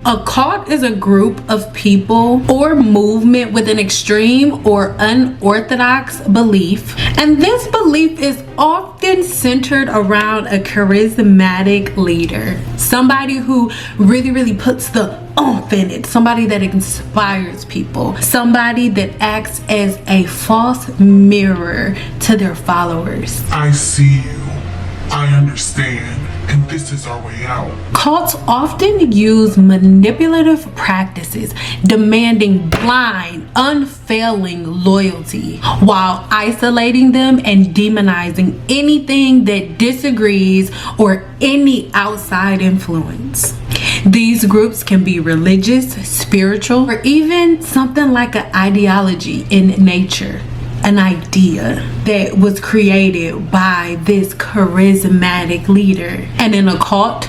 A cult is a group of people or movement with an extreme or unorthodox belief, and this belief is often centered around a charismatic leader, somebody who really puts the oomph in it, somebody that inspires people, somebody that acts as a false mirror to their followers. I see you. I understand. And this is our way out. Cults often use manipulative practices, demanding blind, unfailing loyalty, while isolating them and demonizing anything that disagrees or any outside influence. These groups can be religious, spiritual, or even something like an ideology in nature. An idea that was created by this charismatic leader. And in a cult,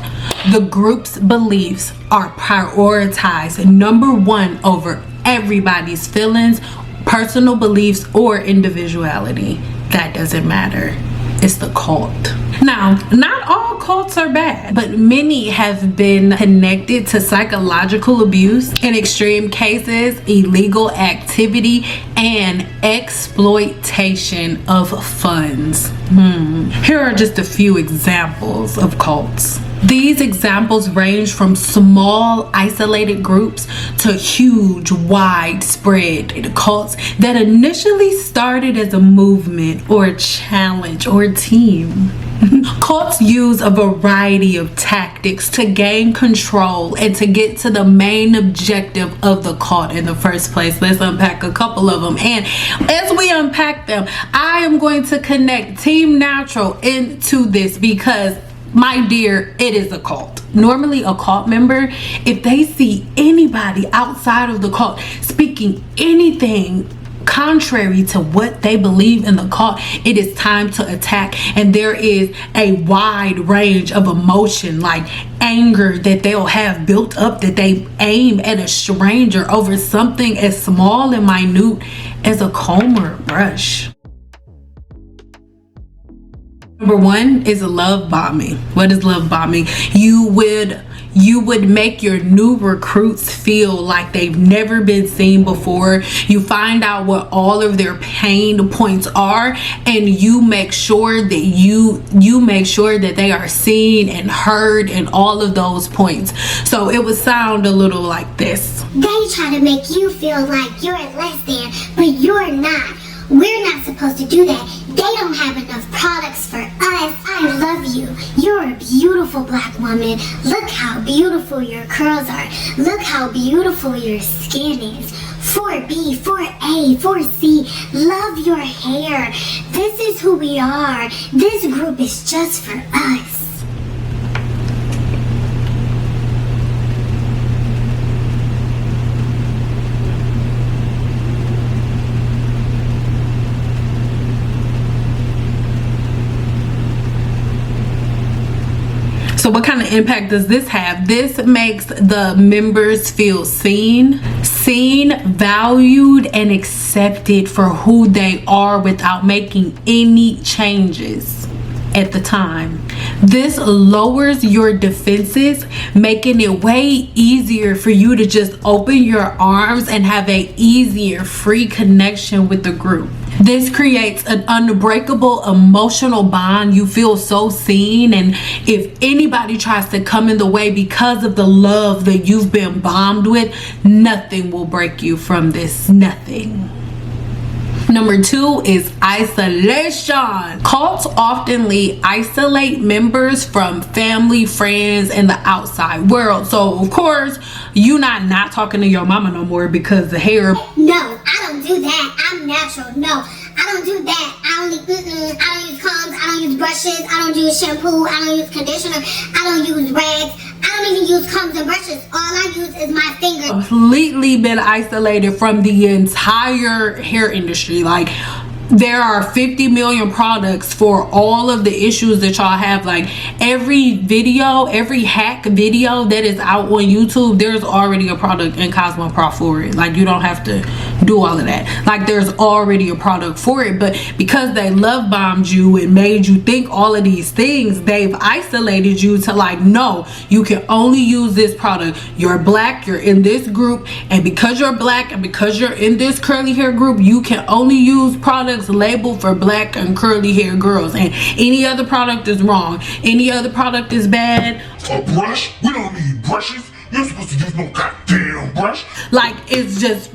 the group's beliefs are prioritized number one over everybody's feelings, personal beliefs, or individuality. That doesn't matter. It's the cult. Now, not all cults are bad, but many have been connected to psychological abuse, in extreme cases, illegal activity, and exploitation of funds. Here are just a few examples of cults. These examples range from small, isolated groups to huge, widespread cults that initially started as a movement or a challenge or a team. Cults use a variety of tactics to gain control and to get to the main objective of the cult in the first place. Let's unpack a couple of them. And as we unpack them, I am going to connect Team Natural into this because, my dear, it is a cult. Normally a cult member, if they see anybody outside of the cult speaking anything contrary to what they believe in the cult, it is time to attack. And there is a wide range of emotion, like anger that they'll have built up, that they aim at a stranger over something as small and minute as a comb or a brush. Number one is love bombing. What is love bombing? You would make your new recruits feel like they've never been seen before. You find out what all of their pain points are, and you make sure that you make sure that they are seen and heard in all of those points. So it would sound a little like this. They try to make you feel like you're less than, but you're not. We're not supposed to do that. They don't have enough products for us. I love you. You're a beautiful black woman. Look how beautiful your curls are. Look how beautiful your skin is. 4B, 4A, 4C. Love your hair. This is who we are. This group is just for us. So what kind of impact does this have? This makes the members feel seen, valued, and accepted for who they are without making any changes at the time. This lowers your defenses, making it way easier for you to just open your arms and have an easier, free connection with the group. This creates an unbreakable emotional bond. You feel so seen, and if anybody tries to come in the way because of the love that you've been bombed with, nothing will break you from this. Nothing. Number two is isolation. Cults often isolate members from family, friends, and the outside world. So of course, you not talking to your mama no more because the hair. No, I don't do that. I'm natural. No, I don't do that. I don't use combs. I don't use brushes. I don't use shampoo. I don't use conditioner. I don't use rags. I don't even use combs and brushes. All I use is my finger. Completely been isolated from the entire hair industry. Like, there are 50 million products for all of the issues that y'all have. Like every video, every hack video that is out on YouTube, there's already a product in Cosmoprof for it. Like you don't have to do all of that. Like there's already a product for it, but because they love bombed you and made you think all of these things, they've isolated you to like, no, you can only use this product. You're black, you're in this group, and because you're black and because you're in this curly hair group, you can only use products labeled for black and curly hair girls, and any other product is wrong. Any other product is bad. A brush? We don't need brushes. You're supposed to use no goddamn brush. Like it's just,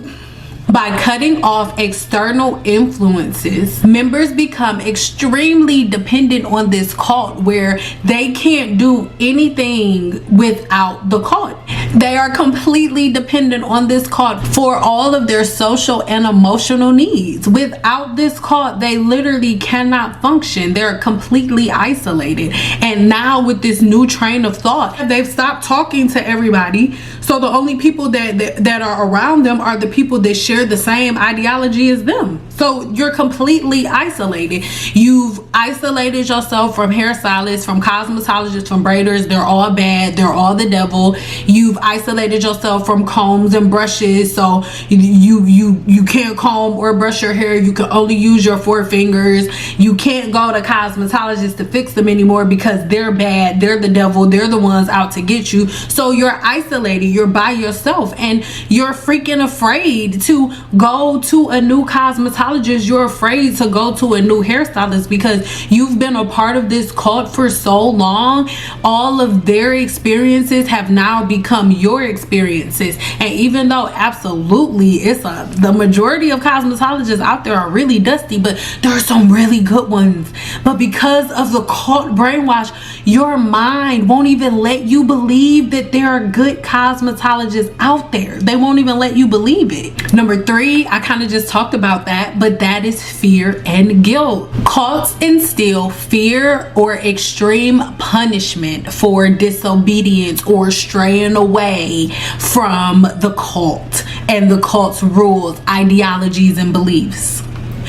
by cutting off external influences, members become extremely dependent on this cult where they can't do anything without the cult. They are completely dependent on this cult for all of their social and emotional needs. Without this cult, they literally cannot function. They're completely isolated. And now with this new train of thought, they've stopped talking to everybody. So the only people that are around them are the people that share the same ideology as them. So you're completely isolated. You've isolated yourself from hairstylists, from cosmetologists, from braiders. They're all bad. They're all the devil. You've isolated yourself from combs and brushes. So you can't comb or brush your hair. You can only use your 4 fingers. You can't go to cosmetologists to fix them anymore because they're bad. They're the devil. They're the ones out to get you. So you're isolated. You're by yourself and you're freaking afraid to go to a new cosmetologist. You're afraid to go to a new hairstylist because you've been a part of this cult for so long. All of their experiences have now become your experiences. And even though absolutely the majority of cosmetologists out there are really dusty, but there are some really good ones. But because of the cult brainwash, your mind won't even let you believe that there are good cosmetologists out there. They won't even let you believe it. Number 3, I kind of just talked about that, but that is fear and guilt. Cults instill fear or extreme punishment for disobedience or straying away from the cult and the cult's rules, ideologies, and beliefs.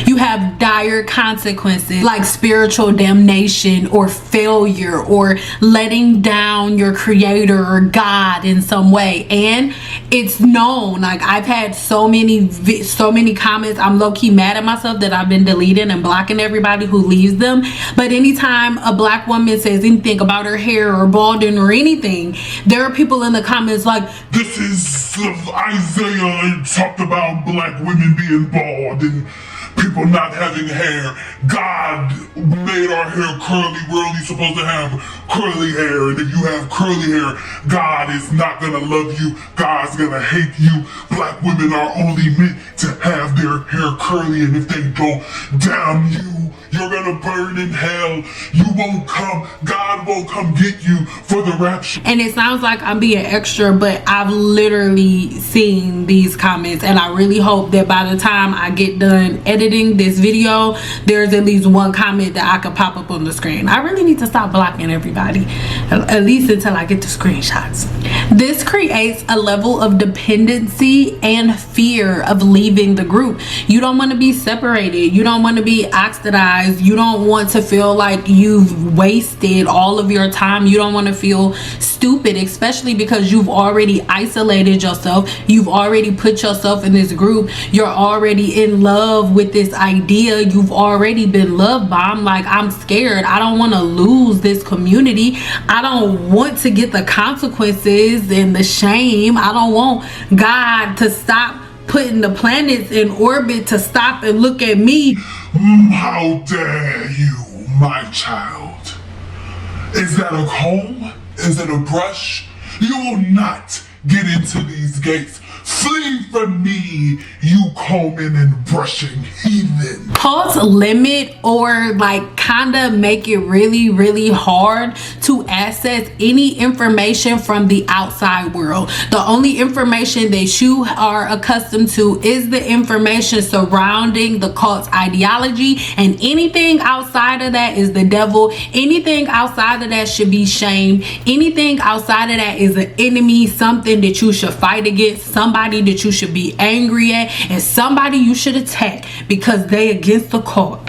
You have dire consequences like spiritual damnation or failure or letting down your creator or God in some way. And it's known, like I've had so many comments. I'm low-key mad at myself that I've been deleting and blocking everybody who leaves them. But anytime a black woman says anything about her hair or balding or anything, there are people in the comments like, this is Isaiah talked about black women being bald and people not having hair. God made our hair curly. We're only supposed to have curly hair, and if you have curly hair, God is not gonna love you. God's gonna hate you. Black women are only meant to have their hair curly, and if they don't, damn you, you're gonna burn in hell. You won't come, God won't come get you for the rapture. And it sounds like I'm being extra, but I've literally seen these comments, and I really hope that by the time I get done editing this video, there's at least one comment that I could pop up on the screen. I really need to stop blocking everybody, at least until I get the screenshots. This creates a level of dependency and fear of leaving the group. You don't want to be separated. You don't want to be ostracized. You don't want to feel like you've wasted all of your time. You don't want to feel stupid, especially because you've already isolated yourself. You've already put yourself in this group. You're already in love with this idea. You've already been love bombed. Like, I'm scared. I don't want to lose this community. I don't want to get the consequences and the shame. I don't want God to stop putting the planets in orbit to stop and look at me. How dare you, my child? Is that a comb? Is it a brush? You will not get into these gates. Flee from me, you combing and brushing heathen. Cults limit or like kind of make it really hard to access any information from the outside world. The only information that you are accustomed to is the information surrounding the cult's ideology, and anything outside of that is the devil. Anything outside of that should be shamed. Anything outside of that is an enemy, something that you should fight against, somebody somebody that you should be angry at and somebody you should attack because they against the cult.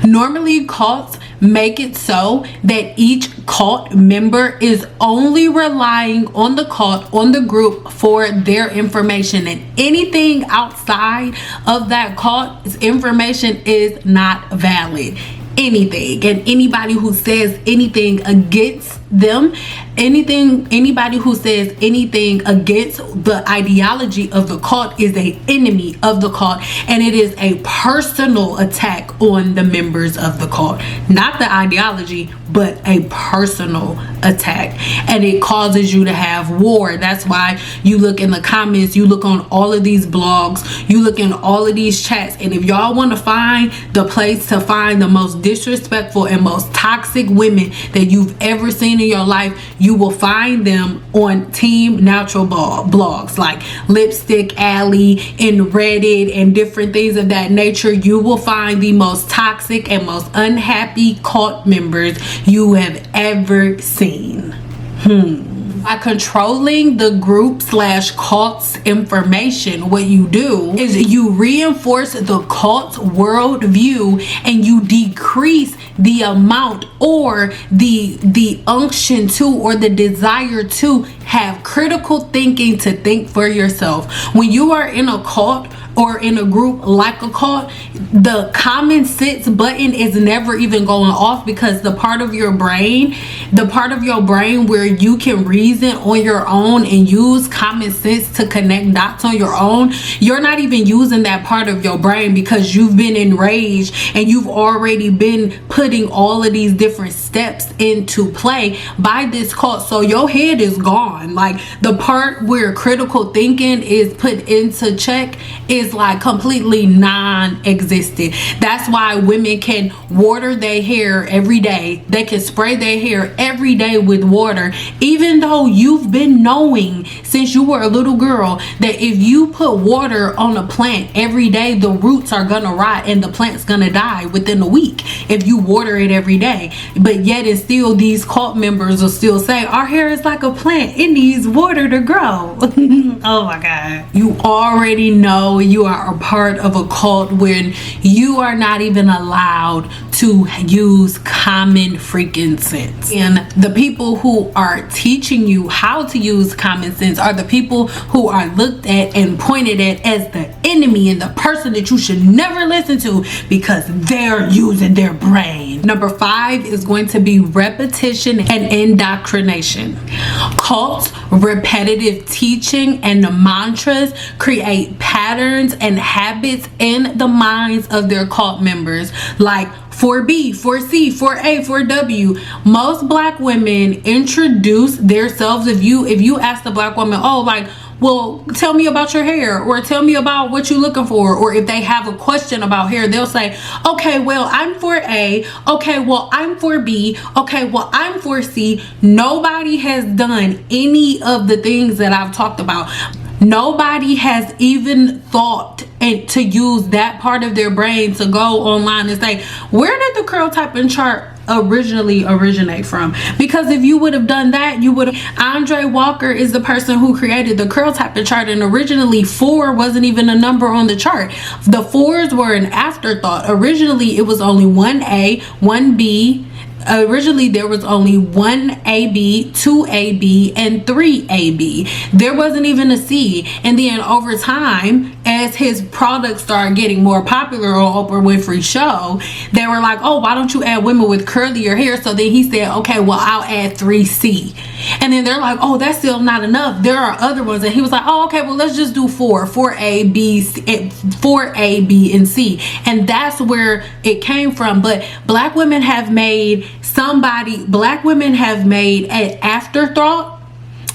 Normally, cults make it so that each cult member is only relying on the cult, on the group, for their information, and anything outside of that cult's information is not valid. Anything, and anybody who says anything against them, anybody who says anything against the ideology of the cult is an enemy of the cult, and it is a personal attack on the members of the cult. Not the ideology, but a personal attack, and it causes you to have war. That's why you look in the comments, you look on all of these blogs, you look in all of these chats, and if y'all want to find the place to find the most disrespectful and most toxic women that you've ever seen in your life, you will find them on Team Natural blogs like Lipstick Alley and Reddit and different things of that nature. You will find the most toxic and most unhappy cult members you have ever seen. By controlling the group/cult's information, what you do is you reinforce the cult's worldview and you decrease the amount or the unction to or the desire to have critical thinking, to think for yourself. When you are in a cult or in a group like a cult, the common sense button is never even going off, because the part of your brain where you can reason on your own and use common sense to connect dots on your own, you're not even using that part of your brain, because you've been enraged and you've already been putting all of these different steps into play by this cult. So your head is gone. Like, the part where critical thinking is put into check is like completely non-existent. That's why women can water their hair every day. They can spray their hair every day with water, even though you've been knowing since you were a little girl that if you put water on a plant every day, the roots are gonna rot and the plant's gonna die within a week if you water it every day. But yet and still, these cult members will still say our hair is like a plant, it needs water to grow. Oh my God. You already know you are a part of a cult when you are not even allowed to use common freaking sense. And the people who are teaching you how to use common sense are the people who are looked at and pointed at as the enemy and the person that you should never listen to because they're using their brain. Number 5 is going to be repetition and indoctrination. Cults, repetitive teaching, and the mantras create patterns and habits in the minds of their cult members, like 4B, 4C, 4A, 4W. Most black women introduce themselves. If you ask the black woman, oh, like, well, tell me about your hair, or tell me about what you're looking for, or if they have a question about hair, they'll say, okay, well, I'm 4A, okay, well, I'm 4B, okay, well, I'm 4C. Nobody has done any of the things that I've talked about. Nobody has even thought and to use that part of their brain to go online and say, where did the curl typing chart originally originate from? Because if you would have done that, you would have. Andre Walker is the person who created the curl typing chart, and originally 4 wasn't even a number on the chart. The 4s were an afterthought. Originally it was only 1A, 1B. Originally there was only 1AB, 2AB, and 3AB. There wasn't even a C. And then over time, as his products started getting more popular on Oprah Winfrey's show, they were like, oh, why don't you add women with curlier hair? So then he said, okay, well, I'll add 3C. And then they're like, oh, that's still not enough. There are other ones. And he was like, oh, okay, well, let's just do 4A, B, and C. And that's where it came from. But black women have made an afterthought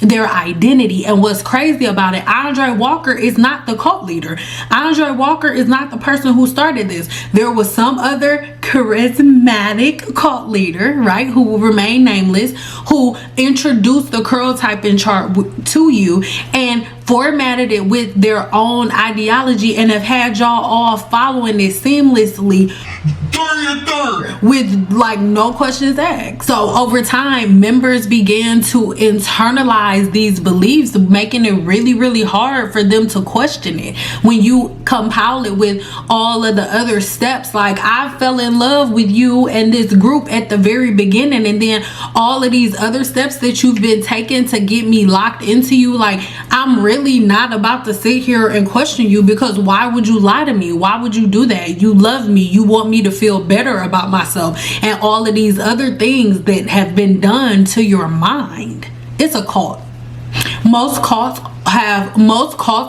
their identity. And what's crazy about it, Andre Walker is not the cult leader. Andre Walker is not the person who started this. There was some other charismatic cult leader, right, who will remain nameless, who introduced the curl typing chart to you and formatted it with their own ideology and have had y'all all following it seamlessly with like no questions asked. So over time, members began to internalize these beliefs, making it really, really hard for them to question it. When you compile it with all of the other steps, like I fell in love with you and this group at the very beginning, and then all of these other steps that you've been taking to get me locked into you, like I'm really not about to sit here and question you, because why would you lie to me? Why would you do that? You love me. You want me to feel better about myself, and all of these other things that have been done to your mind. It's a cult. Most cults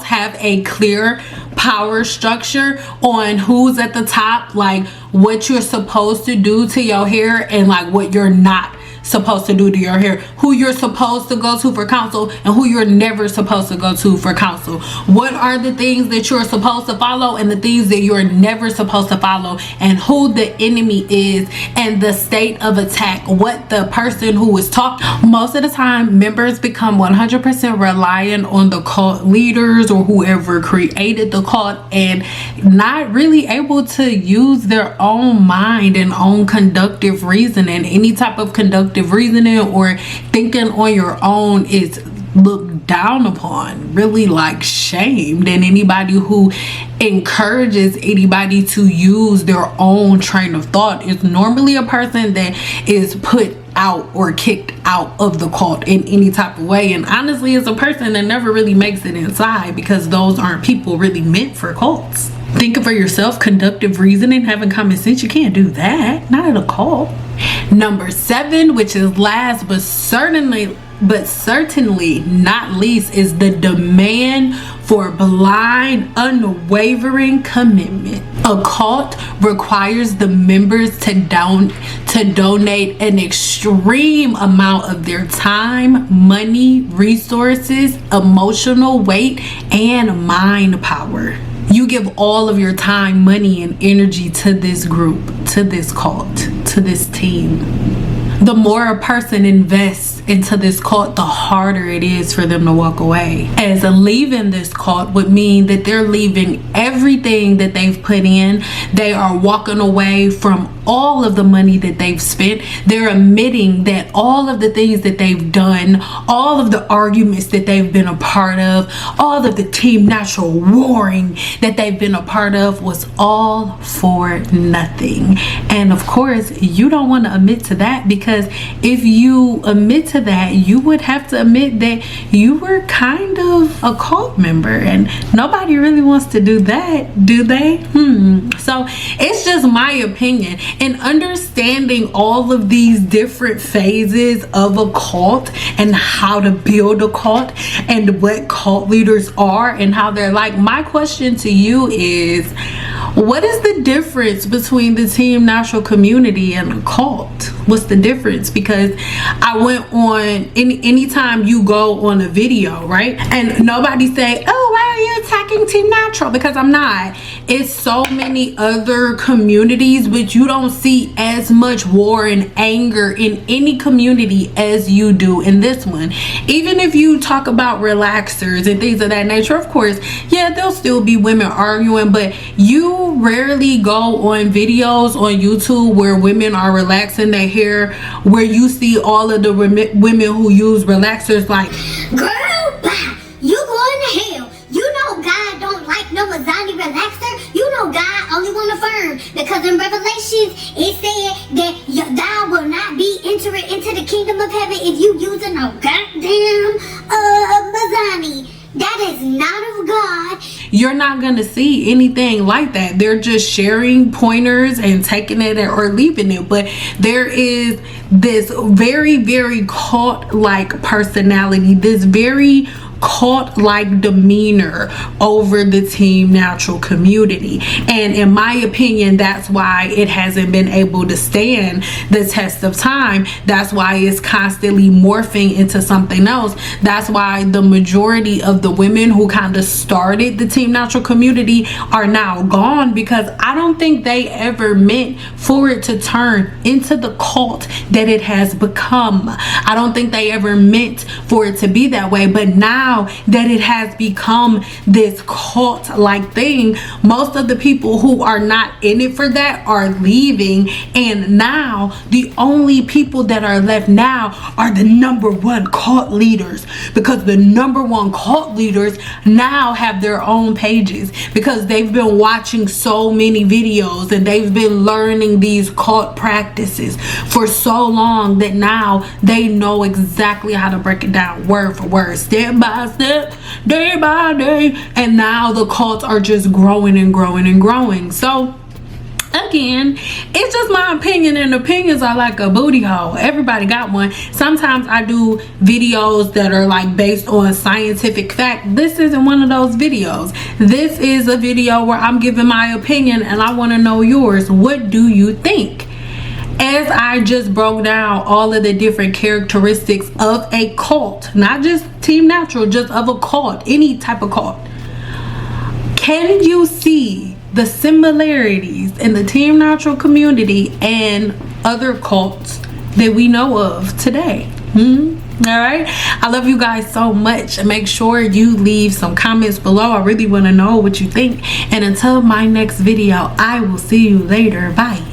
have a clear power structure on who's at the top, like what you're supposed to do to your hair and like what you're not supposed to do to your hair, who you're supposed to go to for counsel and who you're never supposed to go to for counsel, what are the things that you're supposed to follow and the things that you're never supposed to follow, and who the enemy is and the state of attack, what the person who is talking. Most of the time, members become 100% reliant on the cult leaders or whoever created the cult, and not really able to use their own mind and own conductive reasoning. Any type of conductive reasoning or thinking on your own is looked down upon, really like shamed. And anybody who encourages anybody to use their own train of thought is normally a person that is put out or kicked out of the cult in any type of way, and honestly it's a person that never really makes it inside, because those aren't people really meant for cults. Thinking for yourself, conductive reasoning, having common sense, you can't do that, not at a cult. Number 7, which is last but certainly not least, is the demand for blind, unwavering commitment. A cult requires the members to donate an extreme amount of their time, money, resources, emotional weight, and mind power. You give all of your time, money, and energy to this group, to this cult, to this team. The more a person invests into this cult, the harder it is for them to walk away. As leaving this cult would mean that they're leaving everything that they've put in. They are walking away from all of the money that they've spent. They're admitting that all of the things that they've done, all of the arguments that they've been a part of, all of the Team Natural warring that they've been a part of was all for nothing. And of course, you don't want to admit to that, because if you admit to that, you would have to admit that you were kind of a cult member, and nobody really wants to do that, do they? So it's just my opinion. And understanding all of these different phases of a cult and how to build a cult and what cult leaders are and how they're like, my question to you is, what is the difference between the Team Natural community and a cult? What's the difference? Because I went on, anytime you go on a video, right, and nobody say, oh, why are you attacking Team Natural? Because I'm not. It's so many other communities, but you don't see as much war and anger in any community as you do in this one. Even if you talk about relaxers and things of that nature, of course, yeah, there'll still be women arguing, but you rarely go on videos on YouTube where women are relaxing their hair, where you see all of the women who use relaxers like, girl, bye. You going to hell. You know God don't like no Azani relaxer. You know God only want to affirm, because in Revelations it said that thou will not be entering into the kingdom of heaven if you using no goddamn Azani. That is not of God. You're not gonna see anything like that. They're just sharing pointers and taking it or leaving it. But there is this very, very cult-like personality, this very cult-like demeanor over the Team Natural community. And in my opinion, that's why it hasn't been able to stand the test of time. That's why it's constantly morphing into something else. That's why the majority of the women who kind of started the Team Natural community are now gone, because I don't think they ever meant for it to turn into the cult that it has become. I don't think they ever meant for it to be that way. But now that it has become this cult like thing, most of the people who are not in it for that are leaving, and now the only people that are left now are the #1 cult leaders, because the #1 cult leaders now have their own pages, because they've been watching so many videos and they've been learning these cult practices for so long that now they know exactly how to break it down word for word, step by step, day by day, and now the cults are just growing and growing and growing. So again, it's just my opinion, and opinions are like a booty hole. Everybody got one. Sometimes I do videos that are like based on scientific fact. This isn't one of those videos. This is a video where I'm giving my opinion and I want to know yours. What do you think? As I just broke down all of the different characteristics of a cult, not just Team Natural, just of a cult, any type of cult, can you see the similarities in the Team Natural community and other cults that we know of today? All right, I love you guys so much. Make sure you leave some comments below. I really want to know what you think, and until my next video, I will see you later. Bye.